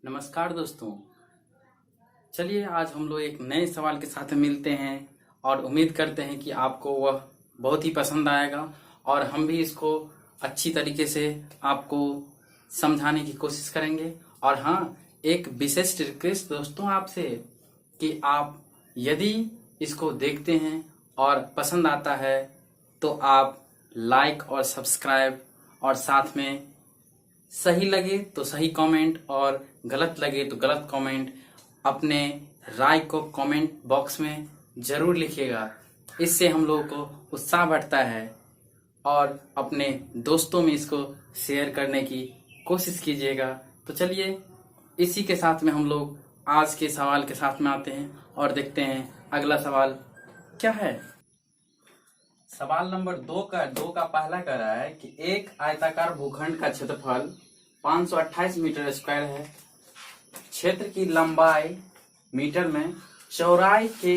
नमस्कार दोस्तों। चलिए आज हम लोग एक नए सवाल के साथ मिलते हैं और उम्मीद करते हैं कि आपको वह बहुत ही पसंद आएगा और हम भी इसको अच्छी तरीके से आपको समझाने की कोशिश करेंगे। और हाँ, एक विशेष रिक्वेस्ट दोस्तों आपसे कि आप यदि इसको देखते हैं और पसंद आता है तो आप लाइक और सब्सक्राइब और साथ में सही लगे तो सही कमेंट और गलत लगे तो गलत कमेंट अपने राय को कमेंट बॉक्स में जरूर लिखिएगा। इससे हम लोगों को उत्साह बढ़ता है और अपने दोस्तों में इसको शेयर करने की कोशिश कीजिएगा। तो चलिए इसी के साथ में हम लोग आज के सवाल के साथ में आते हैं और देखते हैं अगला सवाल क्या है। सवाल नंबर दो का पहला कह रहा है कि एक आयताकार भूखंड का क्षेत्रफल 528 मीटर स्क्वायर है। क्षेत्र की लंबाई मीटर में चौड़ाई के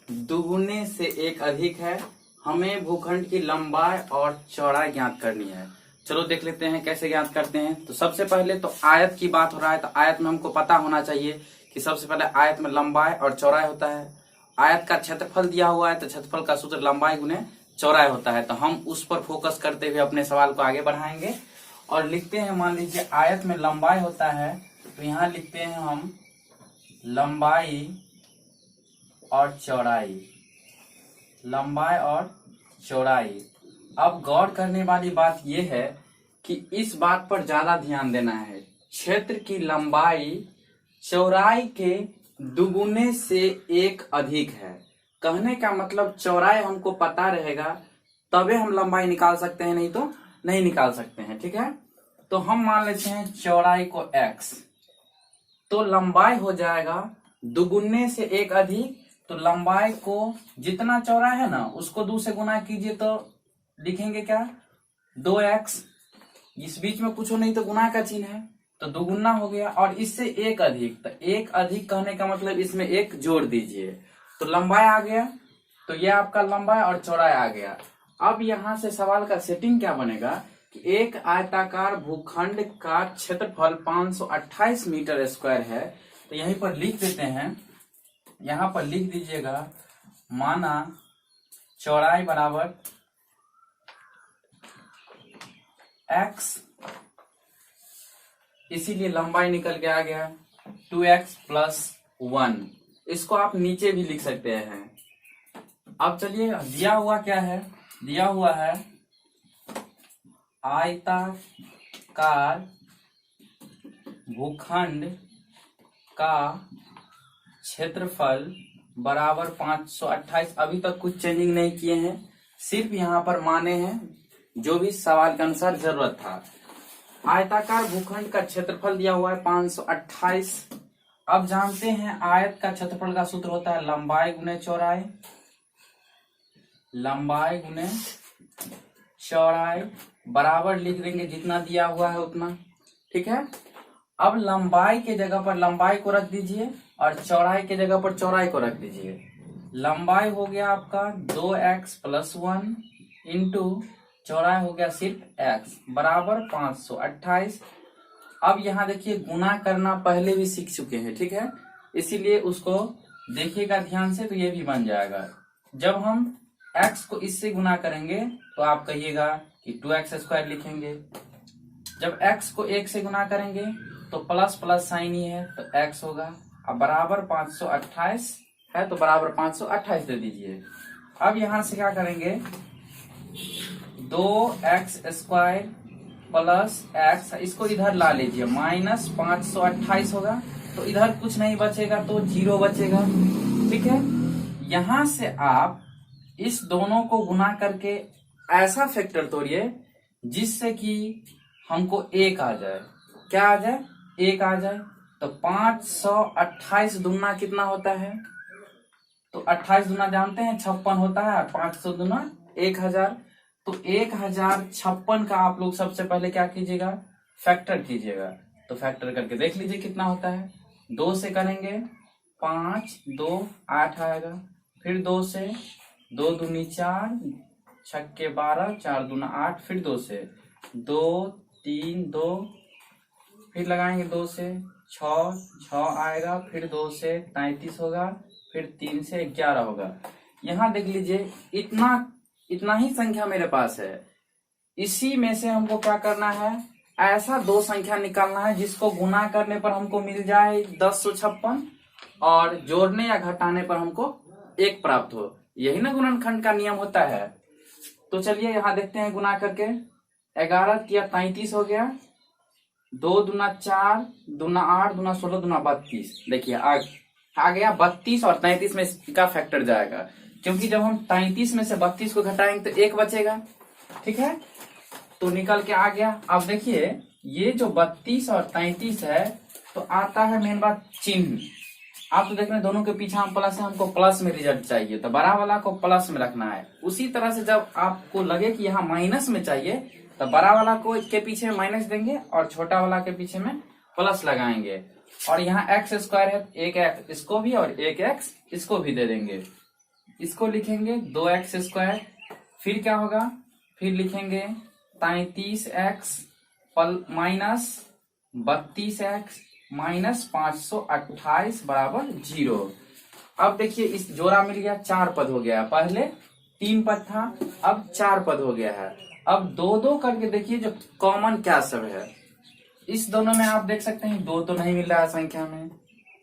दुगुने से एक अधिक है। हमें भूखंड की लंबाई और चौड़ाई ज्ञात करनी है। चलो देख लेते हैं कैसे ज्ञात करते हैं। तो सबसे पहले तो आयत की बात हो रहा है, तो आयत में हमको पता होना चाहिए कि सबसे पहले आयत में लंबाई और चौड़ाई होता है। आयत का क्षेत्रफल दिया हुआ है तो क्षेत्रफल का सूत्र लंबाई गुने चौड़ाई होता है। तो हम उस पर फोकस करते हुए अपने सवाल को आगे बढ़ाएंगे और लिखते हैं। मान लीजिए आयत में लंबाई होता है तो यहाँ लिखते हैं हम लंबाई और चौड़ाई, लंबाई और चौड़ाई। अब गौर करने वाली बात यह है कि इस बात पर ज्यादा ध्यान देना है। क्षेत्र की लंबाई चौड़ाई के दुगुने से एक अधिक है। कहने का मतलब चौड़ाई हमको पता रहेगा तबे हम लंबाई निकाल सकते हैं, नहीं तो नहीं निकाल सकते हैं। ठीक है, तो हम मान लेते हैं चौड़ाई को x, तो लंबाई हो जाएगा दुगुने से एक अधिक। तो लंबाई को जितना चौड़ा है ना उसको 2 से गुना कीजिए तो लिखेंगे क्या 2x। इस बीच में कुछ नहीं तो गुना का चिन्ह है तो दुगुना हो गया। और इससे एक अधिक, तो एक अधिक कहने का मतलब इसमें एक जोड़ दीजिए तो लंबाई आ गया। तो ये आपका लंबाई और चौड़ाई आ गया। अब यहां से सवाल का सेटिंग क्या बनेगा कि एक आयताकार भूखंड का क्षेत्रफल 528 मीटर स्क्वायर है। तो यहीं पर लिख देते हैं, यहां पर लिख दीजिएगा माना चौड़ाई बराबर x, इसीलिए लंबाई निकल के आ गया 2x + 1। इसको आप नीचे भी लिख सकते हैं। अब चलिए दिया हुआ क्या है, दिया हुआ है आयताकार भूखंड का क्षेत्रफल बराबर 528। अभी तक कुछ चेंजिंग नहीं किए हैं, सिर्फ यहाँ पर माने हैं जो भी सवाल के अनुसार जरूरत था। आयताकार भूखंड का क्षेत्रफल दिया हुआ है 528। अब जानते हैं आयत का क्षेत्रफल का सूत्र होता है लंबाई गुने चौड़ाई, लंबाई गुने चौड़ाई बराबर लिख देंगे जितना दिया हुआ है उतना। ठीक है, अब लंबाई के जगह पर लंबाई को रख दीजिए और चौड़ाई के जगह पर चौड़ाई को रख दीजिए। लंबाई हो गया आपका 2x + 1 इंटू चौड़ाई हो गया सिर्फ x बराबर 528। अब यहाँ देखिए गुना करना पहले भी सीख चुके हैं, ठीक है, इसीलिए उसको देखिएगा ध्यान से तो ये भी बन जाएगा। जब हम x को इससे गुना करेंगे तो आप कहिएगा कि 2x² लिखेंगे। जब x को 1 से गुना करेंगे तो प्लस प्लस साइन ही है तो x होगा। अब बराबर 528 है तो बराबर 528 दे दीजिए। अब यहां से क्या करेंगे 2x² + x, इसको इधर ला लीजिए -528 होगा तो इधर कुछ नहीं बचेगा तो 0 बचेगा। ठीक है, यहां से आप इस दोनों को गुना करके ऐसा फैक्टर तोड़िए जिससे कि हमको 1 आ जाए। क्या आ जाए 1 आ जाए। तो 528 दुना कितना होता है, तो 28 दुना जानते हैं 56 होता है, 500 दुना 1000। तो 1056 का आप लोग सबसे पहले क्या कीजिएगा फैक्टर कीजिएगा। तो फैक्टर करके देख लीजिए कितना होता है। 2 से करेंगे 5 2 8 आएगा, फिर 2 से 2 दूनी 4 छक्के 12 4 दूना 8, फिर 2 से 2 3 2, फिर लगाएंगे 2 से 6 आएगा, फिर 2 से 33 होगा, फिर 3 से 11 होगा। यहाँ देख लीजिए इतना ही संख्या मेरे पास है। इसी में से हमको क्या करना है, ऐसा 2 संख्या निकालना है जिसको गुना करने पर हमको मिल जाए 1056 और जोड़ने या घटाने पर हमको 1 प्राप्त हो। यही ना गुणनखंड का नियम होता है। तो चलिए यहाँ देखते हैं गुना करके। 11 तिया 33 हो गया, 2 दूना 4, दूना 8, दूना 16, दूना 32। देखिए आ गया 32 और 33 में इसका फैक्टर जाएगा, क्योंकि जब हम 33 में से 32 को घटाएंगे तो 1 बचेगा। ठीक है, तो निकल के आ गया। अब देखिए ये जो 32 और 33 है तो आता है मेन बात चिन्ह। आप तो देख रहे हैं दोनों के पीछे हम प्लस है, हमको प्लस में रिजल्ट चाहिए तो बड़ा वाला को प्लस में रखना है। उसी तरह से जब आपको लगे कि यहाँ माइनस में चाहिए तो बड़ा वाला को के पीछे माइनस देंगे और छोटा वाला के पीछे में प्लस लगाएंगे। और यहाँ एक्स स्क्वायर है, 1 एक्स इसको भी और 1 एक्स इसको भी दे देंगे। इसको लिखेंगे 2x स्क्वायर, फिर क्या होगा, फिर लिखेंगे 33x माइनस 32x माइनस 528 बराबर 0। अब देखिए इस जोड़ा मिल गया, 4 पद हो गया। पहले 3 पद था, अब 4 पद हो गया है। अब 2 करके देखिए जो कॉमन क्या सब है। इस दोनों में आप देख सकते हैं 2 तो नहीं मिल रहा है संख्या में,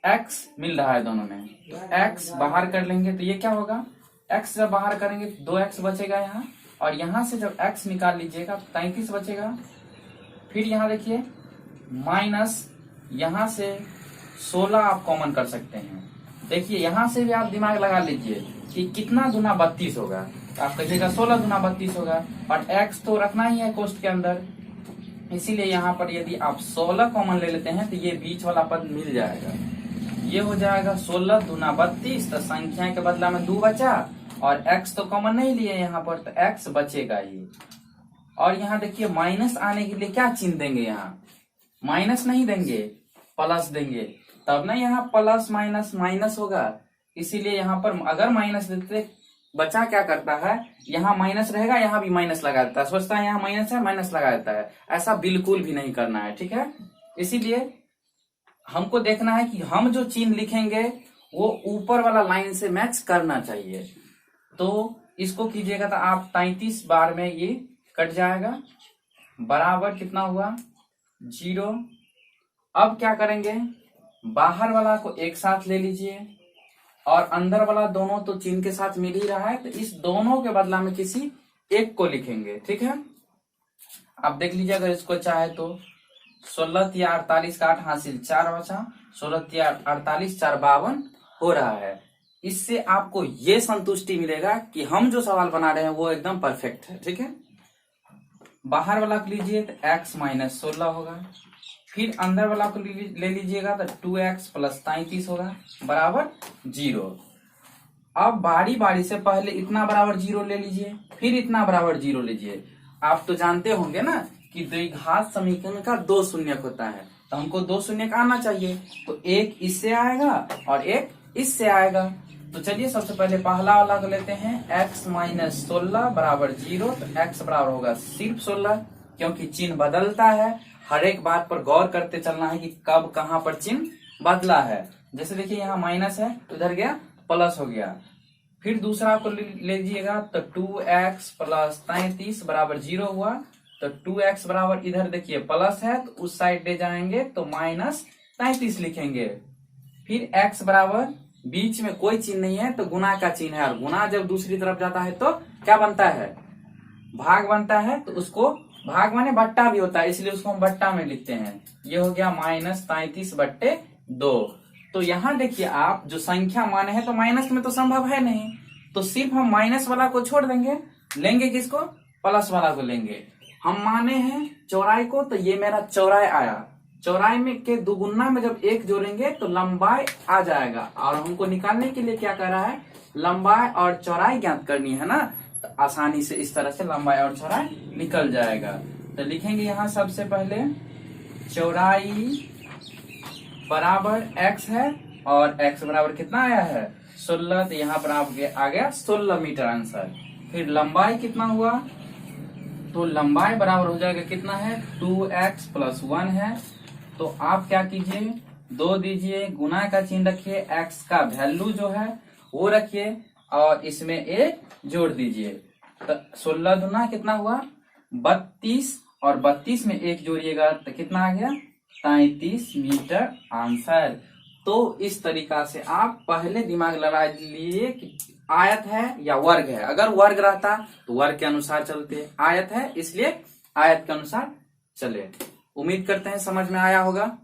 x मिल रहा है दोनों में। तो x बाहर कर लेंगे तो ये क्या होगा, x जब बाहर करेंगे तो 2x बचेगा यहाँ, और यहाँ से जब x निकाल लीजिएगा तो 33 बचेगा। फिर यहाँ देखिए माइनस, यहाँ से 16 आप कॉमन कर सकते हैं। देखिए यहाँ से भी आप दिमाग लगा लीजिए कि कितना दूना 32 होगा, तो आप कहिएगा 16 दूना 32 होगा, और x तो रखना ही है कोष्ठ के अंदर। इसीलिए यहाँ पर यदि आप 16 कॉमन ले लेते हैं तो ये बीच वाला पद मिल जाएगा। ये हो जाएगा 16 दूना 32, तो संख्या के बदला में 2 बचा, और x तो कॉमन नहीं लिए यहाँ पर तो x बचेगा ही। और यहाँ देखिए माइनस आने के लिए क्या चिन्ह देंगे, यहाँ माइनस नहीं देंगे प्लस देंगे, तब ना यहाँ प्लस माइनस माइनस होगा। इसीलिए यहाँ पर अगर माइनस देते बच्चा क्या करता है, यहाँ माइनस रहेगा यहाँ भी माइनस लगा देता है, सोचता है यहाँ माइनस है माइनस लगा देता है। ऐसा बिल्कुल भी नहीं करना है, ठीक है। इसीलिए हमको देखना है कि हम जो चिन्ह लिखेंगे वो ऊपर वाला लाइन से मैच करना चाहिए। तो इसको कीजिएगा तो आप 33 बार में ये कट जाएगा, बराबर कितना हुआ 0। अब क्या करेंगे, बाहर वाला को एक साथ ले लीजिए और अंदर वाला दोनों तो चिन्ह के साथ मिल ही रहा है, तो इस दोनों के बदला में किसी एक को लिखेंगे, ठीक है। आप देख लीजिए अगर इसको चाहे तो 16 या 48 का 8 हासिल 4 बचा, 16 या 48 4 52 हो रहा है। इससे आपको ये संतुष्टि मिलेगा कि हम जो सवाल बना रहे हैं वो एकदम परफेक्ट है, ठीक है। बाहर वाला को लीजिए तो x माइनस 16 होगा, फिर अंदर वाला को ले लीजिएगा तो 2x प्लस 33 होगा बराबर 0। अब बारी बारी से पहले इतना बराबर 0 ले लीजिए, फिर इतना बराबर 0 लीजिए। आप तो जानते होंगे ना कि द्विघात समीकरण का 2 शून्यक होता है, तो हमको 2 शून्यक आना चाहिए, तो एक इससे आएगा और एक इससे आएगा। तो चलिए सबसे पहले पहला वाला को लेते हैं, x माइनस 16 बराबर 0। तो x बराबर होगा सिर्फ 16, क्योंकि चिन्ह बदलता है। हर एक बात पर गौर करते चलना है कि कब कहाँ पर चिन्ह बदला है। जैसे देखिए यहाँ माइनस है तो इधर गया प्लस हो गया। फिर दूसरा को ले लीजिएगा तो 2x प्लस 33 बराबर 0 हुआ, तो 2x बराबर इधर देखिए प्लस है तो उस साइड ले जाएंगे तो माइनस 33 लिखेंगे। फिर x बराबर बीच में कोई चिन्ह नहीं है तो गुना का चिन्ह है, और गुना जब दूसरी तरफ जाता है तो क्या बनता है, भाग बनता है। तो उसको भाग माने बट्टा भी होता है, इसलिए उसको हम बट्टा में लिखते हैं। ये हो गया माइनस 33/2। तो यहाँ देखिए आप जो संख्या माने हैं तो माइनस में तो संभव है नहीं, तो सिर्फ हम माइनस वाला को छोड़ देंगे, लेंगे किसको, प्लस वाला को लेंगे। हम माने हैं चौड़ाई को, तो ये मेरा चौड़ाई आया। चौड़ाई में के दुगुना में जब 1 जोड़ेंगे तो लंबाई आ जाएगा, और हमको निकालने के लिए क्या कर रहा है, लंबाई और चौड़ाई ज्ञात करनी है ना, तो आसानी से इस तरह से लंबाई और चौड़ाई निकल जाएगा। तो लिखेंगे यहाँ सबसे पहले चौड़ाई बराबर x है, और x बराबर कितना आया है 16, तो यहाँ पर आप आ गया 16 मीटर आंसर। फिर लंबाई कितना हुआ, तो लंबाई बराबर हो जाएगा कितना है 2x प्लस 1 है, तो आप क्या कीजिए 2 दीजिए, गुना का चिन्ह रखिए, x का वैल्यू जो है वो रखिए और इसमें 1 जोड़ दीजिए। तो 16 दूना कितना हुआ 32 और 32 में 1 जोड़िएगा तो कितना आ गया 33 मीटर आंसर। तो इस तरीका से आप पहले दिमाग लगा लिए कि आयत है या वर्ग है। अगर वर्ग रहता तो वर्ग के अनुसार चलते, आयत है इसलिए आयत के अनुसार चले। उम्मीद करते हैं समझ में आया होगा।